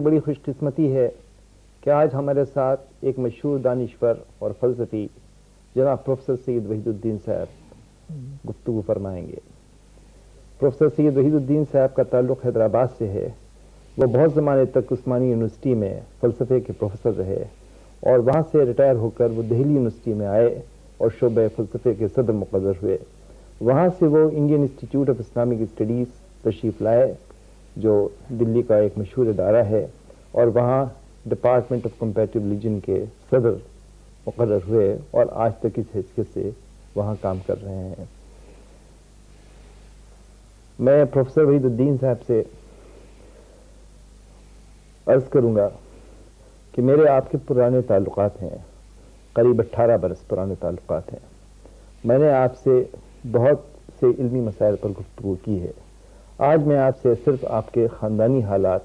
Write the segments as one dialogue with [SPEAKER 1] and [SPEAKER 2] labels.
[SPEAKER 1] بڑی خوش قسمتی ہے کہ آج ہمارے ساتھ ایک مشہور دانشور اور فلسفی جناب پروفیسر سید وحید الدین صاحب گفتگو فرمائیں گے۔ پروفیسر سید وحید الدین صاحب کا تعلق حیدرآباد سے ہے۔ وہ بہت زمانے تک عثمانی یونیورسٹی میں فلسفے کے پروفیسر رہے اور وہاں سے ریٹائر ہو کر وہ دہلی یونیورسٹی میں آئے اور شعبہ فلسفے کے صدر مقرر ہوئے۔ وہاں سے وہ Indian institute of Islamic studies تشریف لائے جو دلی کا ایک مشہور ادارہ ہے، اور وہاں ڈپارٹمنٹ آف کمپیریٹو ریلیجن کے صدر مقرر ہوئے اور آج تک اس حیثیت سے وہاں کام کر رہے ہیں۔ میں پروفیسر وحید الدین صاحب سے عرض کروں گا کہ میرے آپ کے پرانے تعلقات ہیں، قریب 18 برس پرانے تعلقات ہیں۔ میں نے آپ سے بہت سے علمی مسائل پر گفتگو کی ہے۔ آج میں آپ سے صرف آپ کے خاندانی حالات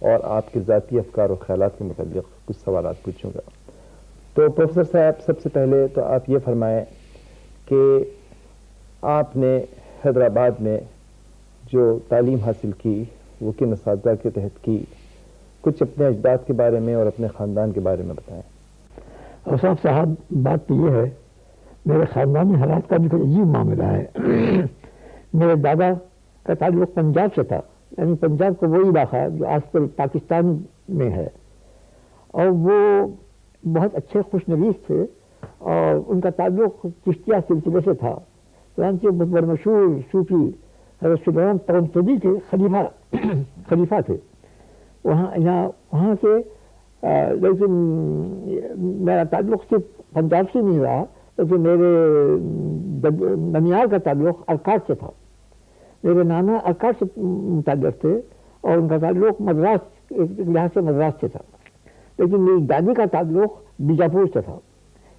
[SPEAKER 1] اور آپ کے ذاتی افکار و خیالات کے متعلق کچھ سوالات پوچھوں گا۔ تو پروفیسر صاحب، سب سے پہلے تو آپ یہ فرمائیں کہ آپ نے حیدرآباد میں جو تعلیم حاصل کی وہ کن اساتذہ کے تحت کی؟ کچھ اپنے اجداد کے بارے میں اور اپنے خاندان کے بارے میں بتائیں۔
[SPEAKER 2] اوصاف صاحب، بات تو یہ ہے میرے خاندانی حالات کا بھی کوئی عجیب معاملہ ہے۔ میرے دادا کا تعلق پنجاب سے تھا، یعنی پنجاب کا وہ علاقہ جو آج کل پاکستان میں ہے، اور وہ بہت اچھے خوش نویس تھے اور ان کا تعلق چشتیہ سلسلے سے تھا۔ چنانچہ بہت بڑے مشہور صوفی حضرت سلیمان طرنطبی کے خلیفہ تھے وہاں سے۔ لیکن میرا تعلق صرف پنجاب سے نہیں رہا، لیکن میرے ننیال کا تعلق ارکاٹ سے تھا۔ میرے نانا ارکاٹ سے متعلق تھے اور ان کا تعلق مدراس، ایک لحاظ سے مدراس سے تھا، لیکن میری دادی کا تعلق بیجاپور سے تھا۔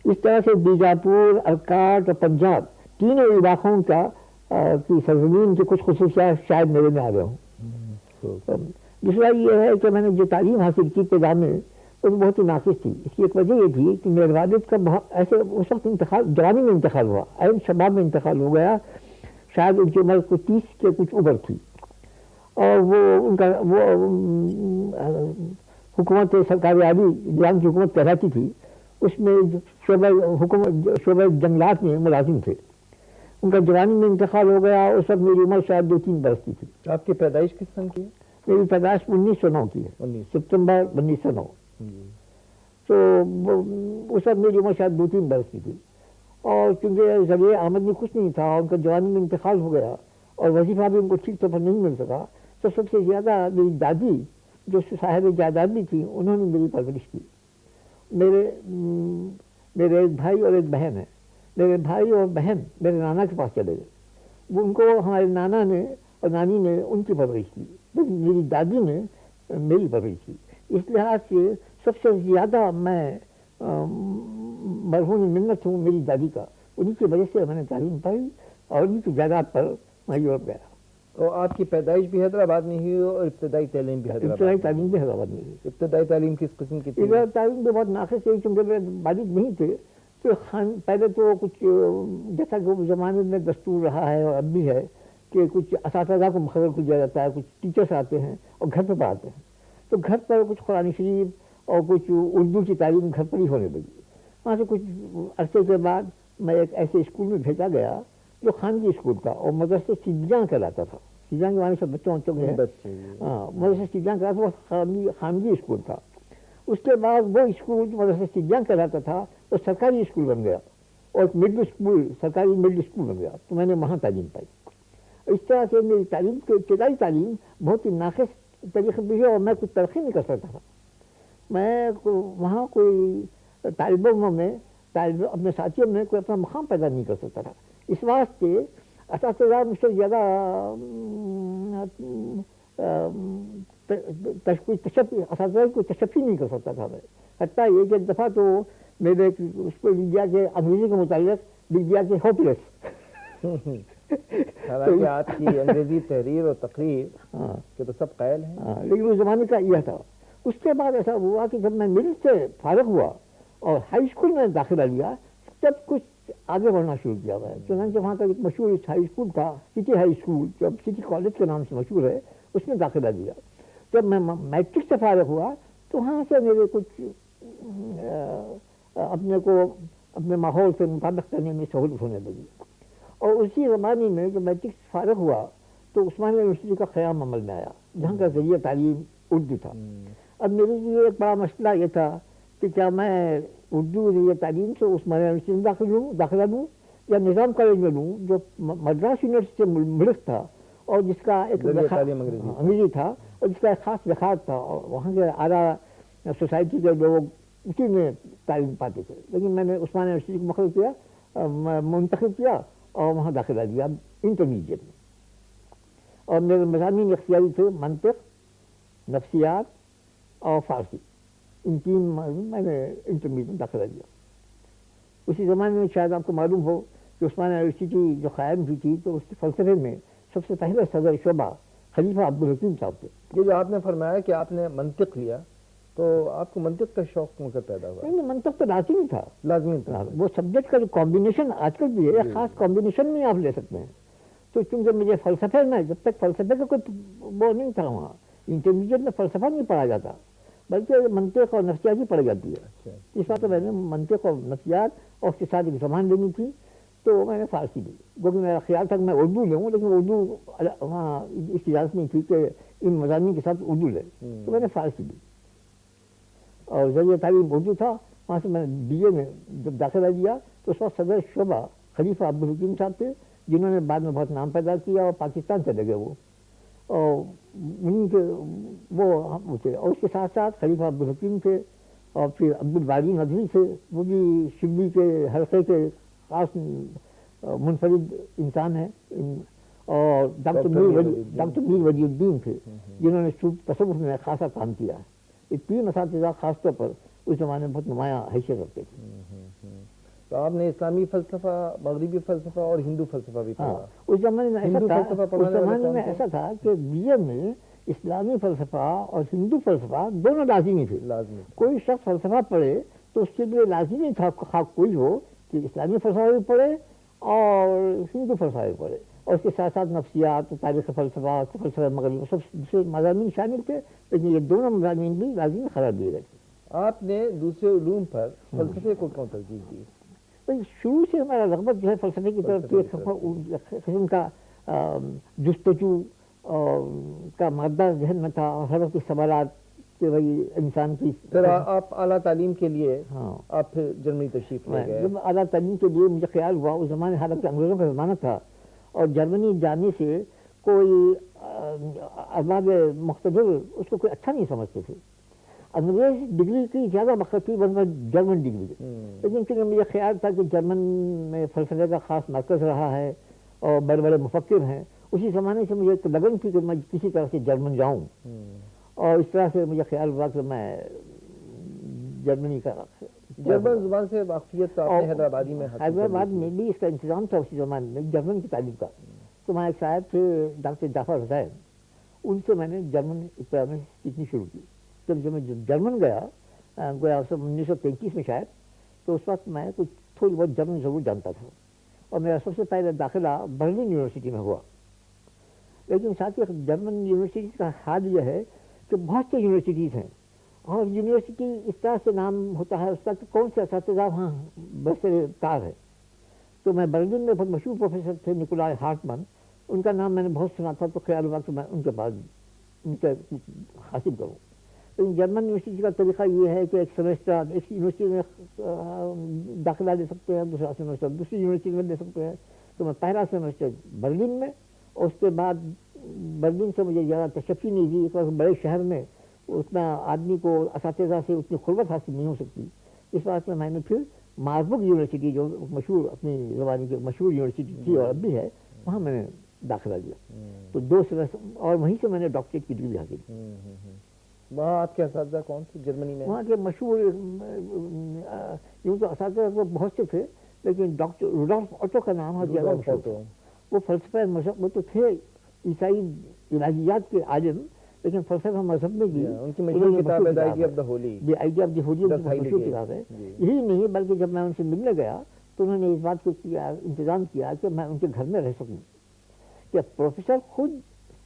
[SPEAKER 2] اس طرح سے بیجاپور، ارکاٹ اور پنجاب تینوں علاقوں کی سرزمین کی کچھ خصوصیات شاید میرے میں آ گئے ہوں۔ دوسرا یہ ہے کہ میں نے جو تعلیم حاصل کی ابتدا میں وہ بہت ہی ناقص تھی۔ اس کی ایک وجہ یہ تھی کہ میرے والد کا ایسے اس وقت جوانی میں انتقال ہوا، عین شباب میں انتقال ہو گیا، شاید ان کی عمر کو 30 کے کچھ اوپر تھی، اور وہ حکومت سرکار عالی جان کی حکومت کہلاتی تھی، اس میں شعبہ جنگلات میں ملازم تھے۔ ان کا جوانی میں انتقال ہو گیا، اس وقت میری عمر شاید 2-3 برس کی تھی۔
[SPEAKER 1] آپ کی پیدائش کس سن کی ہے؟
[SPEAKER 2] میری پیدائش 1909 کی ہے، ستمبر 1909۔ تو اس وقت میری عمر شاید 2-3 برس کی تھی، اور چونکہ ذریعہ آمد میں کچھ نہیں تھا، ان کا جوانی میں انتقال ہو گیا اور وظیفہ بھی ان کو ٹھیک طور پر نہیں مل سکا، تو سب سے زیادہ میری دادی جو صاحب جائیداد بھی تھی انہوں نے میری پرورش کی۔ میرے ایک بھائی اور ایک بہن ہے۔ میرے بھائی اور بہن میرے نانا کے پاس چلے گئے، ان کو ہمارے نانا نے اور نانی نے ان کی پرورش کی، لیکن میری دادی نے میری پرورش کی۔ اس لحاظ سے سب سے زیادہ میں مرہون منت ہوں میری دادی کا۔ انہی کی وجہ سے میں نے تعلیم پائی اور انہی کی جائیداد پر میں یورپ گیا۔
[SPEAKER 1] تو آپ کی پیدائش بھی حیدرآباد میں ہوئی اور ابتدائی تعلیم بھی
[SPEAKER 2] ابتدائی تعلیم بھی حیدرآباد میں ہوئی۔
[SPEAKER 1] ابتدائی تعلیم کس قسم کی تھی؟
[SPEAKER 2] ابتدائی تعلیم بھی بہت ناقص ہے، کیونکہ میرے والد نہیں تھے، تو پہلے تو کچھ جیسا کہ اس زمانے میں دستور رہا ہے اور اب بھی ہے کہ کچھ اساتذہ کو مقرر کیا جاتا ہے، کچھ ٹیچرس آتے ہیں اور گھر پہ پڑھاتے ہیں، تو گھر پر کچھ قرآن شریف اور کچھ اردو کی تعلیم گھر پر ہی ہونے لگی۔ وہاں سے کچھ عرصے کے بعد میں ایک ایسے اسکول میں بھیجا گیا جو خانگی اسکول تھا اور مدرسہ سیدیاں کہلاتا تھا۔ سیدیاں کے معنی سب بچوں کے ہاں، مدرسہ سیدیاں کہلاتا تھا، وہ خانگی اسکول تھا۔ اس کے بعد وہ اسکول جو مدرسہ سیدیاں کہلاتا تھا وہ سرکاری اسکول بن گیا اور ایک مڈل اسکول، سرکاری مڈل اسکول بن گیا، تو میں نے وہاں تعلیم پائی۔ اس طرح سے میری تعلیم کی ابتدائی تعلیم بہت ہی ناقص طریقے سے ہے اور میں کچھ ترقی نہیں کر سکتا تھا۔ میں وہاں کوئی طالب علموں میں اپنے ساتھیوں میں کوئی اپنا مقام پیدا نہیں کر سکتا تھا۔ اس واسطے اساتذہ مجھ سے زیادہ اساتذہ کو تشفی نہیں کر سکتا تھا میں۔ حتیٰ یہ کہ ایک دفعہ تو میرے اس کو لکھ دیا کہ انگریزی کے متعلق لکھ دیا کہ ہوپلیس۔
[SPEAKER 1] حالانکہ آپ کی انگریزی تحریر اور تقریر کے تو سب قائل ہیں،
[SPEAKER 2] لیکن اس زمانے کا یہ تھا۔ اس کے بعد ایسا ہوا کہ جب میں مڈل سے فارغ ہوا اور ہائی اسکول میں داخلہ لیا، تب کچھ آگے بڑھنا شروع کیا میں۔ چنانچہ وہاں کا ایک مشہور ہائی اسکول تھا، سٹی ہائی اسکول، جو اب سٹی کالج کے نام سے مشہور ہے، اس میں داخلہ لیا۔ جب میں میٹرک سے فارغ ہوا تو وہاں سے میرے کچھ اپنے کو اپنے ماحول سے مطابق کرنے میں سہولت ہونے لگی. اور اسی زمانے میں جب میٹرک سے فارغ ہوا تو عثمانیہ یونیورسٹی کا قیام عمل میں آیا جہاں کا ذریعہ تعلیم اردو تھا. اب میرے لیے ایک بڑا مسئلہ یہ تھا کہ کیا میں اردو ذریعہ تعلیم سے عثمانیہ یونیورسٹی میں داخلہ لوں یا نظام کالج میں لوں جو مدراس یونیورسٹی سے ملک تھا اور جس کا ایک انگریزی تھا اور جس کا ایک خاص لکھات تھا اور وہاں کے اعلیٰ سوسائٹی کے لوگ اسی میں تعلیم پاتے تھے. لیکن میں نے عثمانیہ یونیورسٹی کو مخلوط کیا, منتخب کیا اور وہاں داخلہ دیا انٹرمیڈیٹ میں. اور میرے مضامین اختیاری تھے منطق, نفسیات اور فارسی. ان تین میں نے انٹرمیڈیٹ میں داخلہ دیا. اسی زمانے میں شاید آپ کو معلوم ہو کہ عثمانیہ یونیورسٹی جو قائم ہوئی تھی تو اس کے فلسفے میں سب سے پہلے صدر شعبہ خلیفہ عبدالحکیم صاحب تھے.
[SPEAKER 1] یہ جو آپ نے فرمایا کہ آپ نے منطق لیا تو آپ کو منطق کا شوق کیوں سے پیدا ہوا؟
[SPEAKER 2] نہیں, منطق تو لازمی تھا.
[SPEAKER 1] لازمی تھا.
[SPEAKER 2] وہ سبجیکٹ کا جو کمبینیشن آج کل بھی ہے ایک خاص کمبینیشن میں آپ لے سکتے ہیں. تو چونکہ مجھے فلسفے میں جب تک فلسفے کا کوئی وہ نہیں تھا وہاں انٹرمیڈیٹ میں فلسفہ نہیں پڑھا جاتا بلکہ منطق اور نفسیات ہی پڑھی جاتی ہے. اس بات میں نے منطق اور نفسیات اور اس کے ساتھ ایک زبان لینی تھی تو میں نے فارسی لی. کیونکہ میرا خیال تھا کہ میں اردو لوں لیکن اردو وہاں اس اجازت نہیں تھی کہ ان مضامین کے ساتھ اردو لے تو میں نے فارسی لی. اور ذریعہ تعلیم اردو تھا. وہاں سے میں نے بی اے میں جب داخلہ لیا تو اس وقت صدر شعبہ خلیفہ عبدالحکیم صاحب تھے جنہوں نے بعد میں بہت نام پیدا کیا اور پاکستان چلے گئے وہ. اور انہیں کے وہ تھے اور اس کے ساتھ ساتھ خلیفہ عبدالحکیم تھے اور پھر عبدالباری ندوی تھے. وہ بھی شبلی کے حلقے کے خاص منفرد انسان ہیں. اور ڈاکٹر میر ولی الدین تھے جنہوں نے تصوف میں خاصا کام کیا ہے. یہ تین اساتذہ خاص طور پر اس زمانے میں بہت نمایاں حیثیت رکھتے تھے.
[SPEAKER 1] تو آپ نے اسلامی فلسفہ, مغربی فلسفہ اور ہندو فلسفہ بھی پڑھا.
[SPEAKER 2] اس زمانے میں ایسا تھا کہ بی اے میں اسلامی فلسفہ اور ہندو فلسفہ دونوں لازمی تھے. کوئی شخص فلسفہ پڑھے تو اس کے لیے لازمی تھا خواہ کوئی ہو کہ اسلامی فلسفہ بھی پڑھے اور ہندو فلسفہ بھی پڑھے اور اس کے ساتھ ساتھ نفسیات, تاریخ فلسفہ, فلسفہ مغربی سب دوسرے مضامین شامل تھے. لیکن یہ دونوں مضامین بھی لازمی قرار دیے گئے تھے.
[SPEAKER 1] آپ نے دوسرے علوم پر فلسفے کو کیوں ترجیح دی؟
[SPEAKER 2] شروع سے ہمارا رغبت جو ہے فلسفے کی طرف ایک قسم کا جستجو کا مادہ ذہن میں تھا اور ہر وقت سوالات کہ بھائی انسان کی.
[SPEAKER 1] پھر آپ اعلیٰ تعلیم کے لیے آپ پھر جرمنی تشریف لے گئے.
[SPEAKER 2] جب اعلیٰ تعلیم کے لیے مجھے خیال ہوا اس زمانے حالانکہ انگریزوں کا زمانہ تھا اور جرمنی جانے سے کوئی ارباب مقتدر اس کو کوئی اچھا نہیں سمجھتے تھے. انگریز ڈگری کی زیادہ مقصد تھی بس جرمن ڈگری. لیکن چونکہ مجھے خیال تھا کہ جرمن میں فلسفے کا خاص مرکز رہا ہے اور بڑے بڑے مفکر ہیں, اسی زمانے سے مجھے لگن تھی کہ میں کسی طرح سے جرمن جاؤں اور اس طرح سے مجھے خیال ہوا کہ میں جرمنی کا
[SPEAKER 1] جرمن زبان سے واقفیت
[SPEAKER 2] حیدرآباد میں بھی اس کا انتظام تھا اسی زمانے میں جرمن کی تعلیم کا. تو میں ایک صاحب تھے ڈاکٹر جعفر حسین, ان سے میں نے جرمن ابتدا میں سیکھنی شروع کی. جب میں جرمن گیا 1933 میں شاید, تو اس وقت میں کچھ تھوڑی بہت جرمن ضرور جانتا تھا اور میرا سب سے پہلے داخلہ برلن یونیورسٹی میں ہوا. لیکن ساتھ ہی جرمن یونیورسٹی کا حال یہ ہے کہ بہت سے یونیورسٹیز ہیں اور یونیورسٹی اس طرح سے نام ہوتا ہے اس کا کہ کون سے اساتذہ وہاں بس کار ہے. تو میں برلن میں بہت مشہور پروفیسر تھے نکولائے ہارٹمن, ان کا نام میں نے بہت سنا تھا تو خیال ہوا کہ میں ان کے پاس ان سے حاصل کروں. لیکن جرمن یونیورسٹی کا طریقہ یہ ہے کہ ایک سیمسٹر ایک یونیورسٹی میں داخلہ لے سکتے ہیں, دوسرا سیمسٹر دوسری یونیورسٹی میں لے سکتے ہیں. تو میں پہلا سیمسٹر برلن میں اور اس کے بعد برلن سے مجھے زیادہ تشفی نہیں دی. ایک وقت بڑے شہر میں اتنا آدمی کو اساتذہ سے اتنی قربت حاصل نہیں ہو سکتی. اس بات میں نے پھر ماربرگ یونیورسٹی جو مشہور اپنی زبانی کی مشہور یونیورسٹی تھی اور اب بھی ہے وہاں میں نے داخلہ لیا. تو 2 سیمسٹر اور وہیں سے میں نے ڈاکٹریٹ کی ڈگری حاصل کی.
[SPEAKER 1] وہاں آپ کے اساتذہ کون تھے جرمنی میں؟
[SPEAKER 2] وہاں کے مشہور یوں تو اساتذہ بہت سے تھے لیکن ڈاکٹر روڈولف اوٹو کا نام ہے زیادہ مشہور. وہ فلسفہ مذہب وہ تو تھے عیسائی الہیات کے عالم لیکن فلسفہ مذہب میں بھی
[SPEAKER 1] ان کی مشہور کتاب ہے the idea of the holy.
[SPEAKER 2] The idea of the holy مشہور کتاب ہے. یہی نہیں بلکہ جب میں ان سے ملنے گیا تو انہوں نے اس بات کو کیا انتظام کیا کہ میں ان کے گھر میں رہ سکوں. کہ پروفیسر خود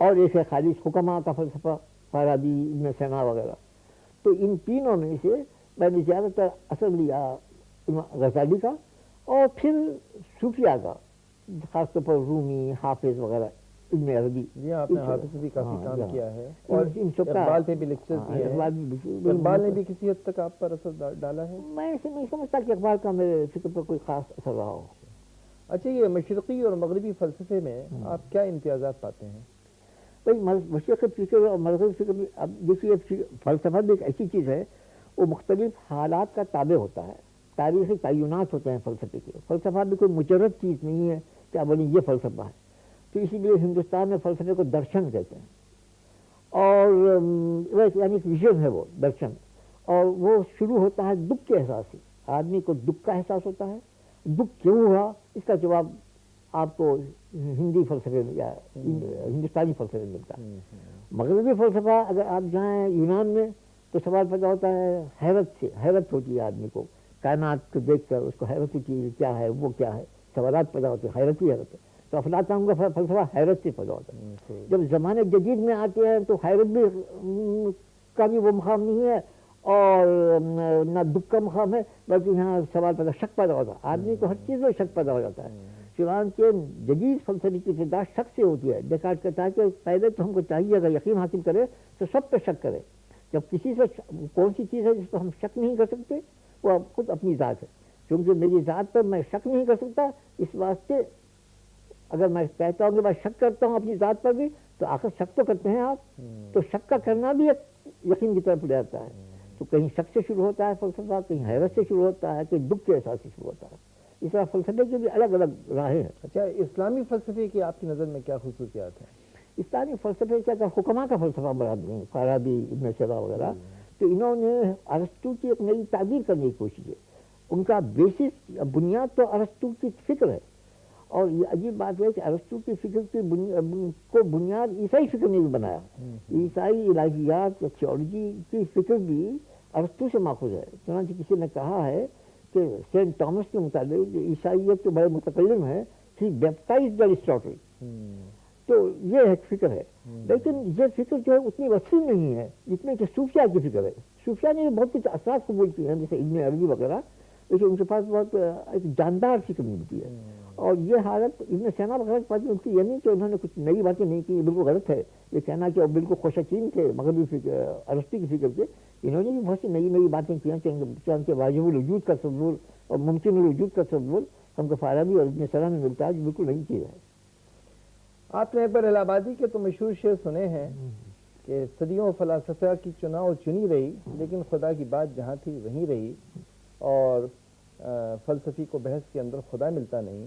[SPEAKER 2] اور ایک ہے خالص حکما کا فلسفہ، فارابی، ابن سینا وغیرہ. تو ان تینوں میں سے میں نے زیادہ تر اثر لیا غزالی کا، اور پھر صوفیہ کا، خاص طور پر رومی، حافظ وغیرہ، ابن عربی.
[SPEAKER 1] جی آپ نے حافظ سے بھی کافی
[SPEAKER 2] ہاں،
[SPEAKER 1] کام
[SPEAKER 2] ہاں.
[SPEAKER 1] کیا ہے، اور
[SPEAKER 2] ان سب کا
[SPEAKER 1] اقبال پہ بھی لیکچر دیے ہیں.
[SPEAKER 2] اقبال
[SPEAKER 1] اقبال نے بھی کسی حد تک آپ پر اثر ڈالا ہے؟
[SPEAKER 2] میں ایسے نہیں سمجھتا کہ اقبال کا میرے فکر پر کوئی خاص اثر رہا ہو.
[SPEAKER 1] اچھا، یہ مشرقی اور مغربی فلسفے میں آپ کیا امتیازات پاتے ہیں؟
[SPEAKER 2] بھائی مشرقی فکر اور مغربی فکر میں اب دیکھیے، فلسفہ بھی ایک ایسی چیز ہے، وہ مختلف حالات کا تابع ہوتا ہے، تاریخی تعینات ہوتے ہیں فلسفے کے. فلسفہ بھی کوئی مجرد چیز نہیں ہے کہ اب یہ فلسفہ ہے. تو اسی لیے ہندوستان میں فلسفے کو درشن کہتے ہیں، اور یعنی ایک ویژن ہے وہ درشن. اور وہ شروع ہوتا ہے دکھ کے احساس سے. آدمی کو دکھ کا احساس ہوتا ہے. دکھ کیوں ہوا، اس کا جواب آپ کو ہندی فلسفے میں یا ہندوستانی فلسفے میں ملتا ہے. مغربی فلسفہ اگر آپ جائیں یونان میں تو سوال پیدا ہوتا ہے حیرت سے. حیرت ہوتی ہے آدمی کو، کائنات کو دیکھ کر اس کو حیرت ہوتی ہے، کیا ہے وہ کیا ہے، سوالات پیدا ہوتے ہیں، حیرت ہی حیرت ہے. تو افلاطون کا فلسفہ حیرت سے پیدا ہوتا ہے. جب زمانے جدید میں آتے ہیں تو حیرت بھی کا بھی وہ مقام نہیں ہے، اور نہ دکھ کا مقام ہے، بلکہ یہاں سوال پیدا، شک پیدا ہوتا ہے. آدمی کو ہر چیز میں شک پیدا ہو جاتا ہے. چنانچہ جدید فلسفے کی ابتدا شک سے ہوتی ہے. ڈیکارٹ کہتا ہے کہ پہلے تو ہم کو چاہیے اگر یقین حاصل کرے تو سب پہ شک کرے. جب کسی سے کون سی چیز ہے جس پر ہم شک نہیں کر سکتے، وہ خود اپنی ذات ہے. کیونکہ میری ذات پر میں شک نہیں کر سکتا، اس واسطے اگر میں کہتا ہوں کہ میں شک کرتا ہوں اپنی ذات پر بھی، تو آخر شک تو کرتے ہیں آپ. تو شک کا کرنا بھی ایک یقین کی طرف لے جاتا ہے. تو کہیں شک سے شروع ہوتا ہے فلسفہ، کہیں حیرت سے شروع ہوتا ہے، کہیں دکھ کے احساس سے شروع ہوتا ہے. اس طرح فلسفے کی بھی الگ الگ راہیں ہیں.
[SPEAKER 1] اچھا، اسلامی فلسفے کی آپ کی نظر میں کیا خصوصیات ہیں؟
[SPEAKER 2] اسلامی فلسفے کا حکما کا فلسفہ مراد نہیں، فارابی، ابن سینا وغیرہ. تو انہوں نے ارسطو کی ایک نئی تعبیر کرنے کی کوشش کی. ان کا بیسس، بنیاد تو ارسطو کی فکر ہے. اور یہ عجیب بات ہے کہ ارسطو کی فکر کی کو بنیاد عیسائی فکر نے بھی بنایا. عیسائی الہیات یا تھیولوجی کی فکر بھی ارسطو سے ماخوذ ہے. چنانچہ کسی نے کہا ہے کہ سینٹ تھامس کے مطابق عیسائیت تو بڑے متکلم ہے، ہی بیپٹائزڈ ایرسٹاٹل. تو یہ ایک فکر ہے. لیکن یہ فکر جو ہے اتنی وسیع نہیں ہے جتنے کہ صوفیہ کی فکر ہے. صوفیہ نے بہت کچھ اثرات قبول کیے ہیں، جیسے ابن عربی وغیرہ، لیکن ان کے پاس بہت ایک جاندار فکر ملتی ہے. اور یہ حالت ابن سینا وغیرہ کے پاس ملتی ہے نہیں کہ انہوں نے کچھ نئی باتیں نہیں کی. بالکل غلط ہے یہ کہنا کہ وہ بالکل خوشچین تھے مغربی فکر، ارسطو کی فکر سے. انہوں نے بھی بہت سی نئی باتیں کی ہیں. چنانچہ واجب الوجود کا تصور اور ممکن الوجود کا تصور ہم کو فارابی اور ابن سینا میں ملتا ہے، جو بالکل نئی چیز ہے.
[SPEAKER 1] آپ نے ایک بار الہ آبادی کے تو مشہور شعر سنے ہیں کہ صدیوں فلاسفہ کی چناؤ چنی رہی، لیکن خدا کی بات جہاں تھی وہیں رہی، اور فلسفی کو بحث کے اندر خدا ملتا نہیں،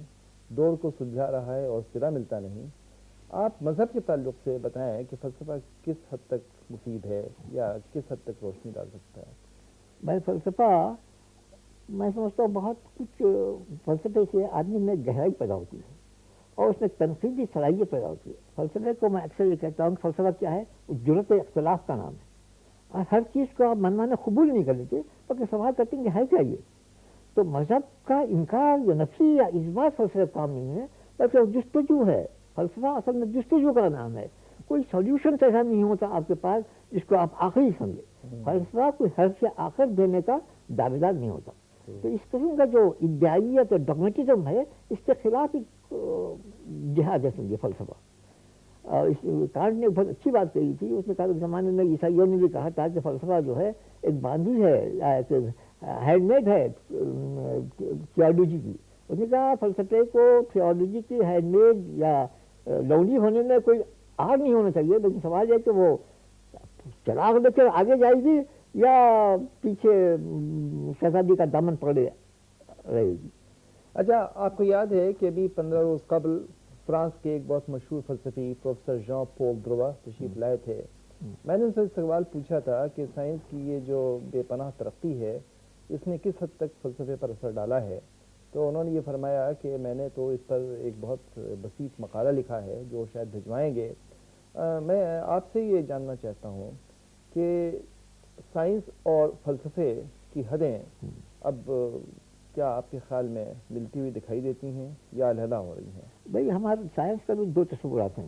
[SPEAKER 1] دور کو سلجھا رہا ہے اور سرا ملتا نہیں. آپ مذہب کے تعلق سے بتائیں کہ فلسفہ کس حد تک مفید ہے یا کس حد تک روشنی ڈال سکتا ہے؟
[SPEAKER 2] بھائی فلسفہ، میں سمجھتا ہوں بہت کچھ فلسفے سے آدمی میں گہرائی پیدا ہوتی ہے اور اس میں تنقیدی صلاحیت پیدا ہوتی ہے. فلسفے کو میں اکثر یہ کہتا ہوں کہ فلسفہ کیا ہے، جرأت اختلاف کا نام ہے. اور ہر چیز کو آپ منمانے قبول نہیں کر لیتے، بلکہ سوال کرتے ہیں کہ ہے کیا یہ. تو مذہب کا انکار یا نفی یا اثبات فلسفے کا کام نہیں ہے، بلکہ وہ جستجو ہے. فلسفہ اصل میں جستجو کا نام ہے. کوئی سولوشن ایسا نہیں ہوتا آپ کے پاس جس کو آپ آخری سمجھے. فلسفہ کوئی حد سے آخر دینے کا دعوے دار نہیں ہوتا. تو اس قسم کا جو ادعائیت اور ڈگمیٹزم ہے، اس کے خلاف جہاد ہے سمجھے فلسفہ. کانٹ نے بہت اچھی بات کہی تھی. اس نے کہا کہ زمانے میں عیسائیوں نے بھی کہا تھا کہ فلسفہ جو ہے ایک باندھی ہے، ہینڈ میڈ ہے تھیولوجی کی. اس نے کہا فلسفے کو تھیولوجی کی ہینڈ میڈ یا لونی ہونے میں کوئی آڑ نہیں ہونا چاہیے، لیکن سوال ہے کہ وہ چراغ لے کر آگے جائے گی یا پیچھے شہزادی کا دامن پکڑے رہے گی.
[SPEAKER 1] اچھا، آپ کو یاد ہے کہ ابھی 15 روز قبل فرانس کے ایک بہت مشہور فلسفی پروفیسر ژان پول دروہ تشریف لائے تھے. میں نے ان سے سوال پوچھا تھا کہ سائنس کی یہ جو بے پناہ ترقی ہے، اس نے کس حد تک فلسفے پر اثر ڈالا ہے. تو انہوں نے یہ فرمایا کہ میں نے تو اس پر ایک بہت بسیط مقالہ لکھا ہے جو شاید بھجوائیں گے. میں آپ سے یہ جاننا چاہتا ہوں کہ سائنس اور فلسفے کی حدیں اب کیا آپ کے خیال میں ملتی ہوئی دکھائی دیتی ہیں یا علیحدہ ہو رہی ہیں؟
[SPEAKER 2] بھئی ہمارے سائنس کا بھی دو تصورات ہیں.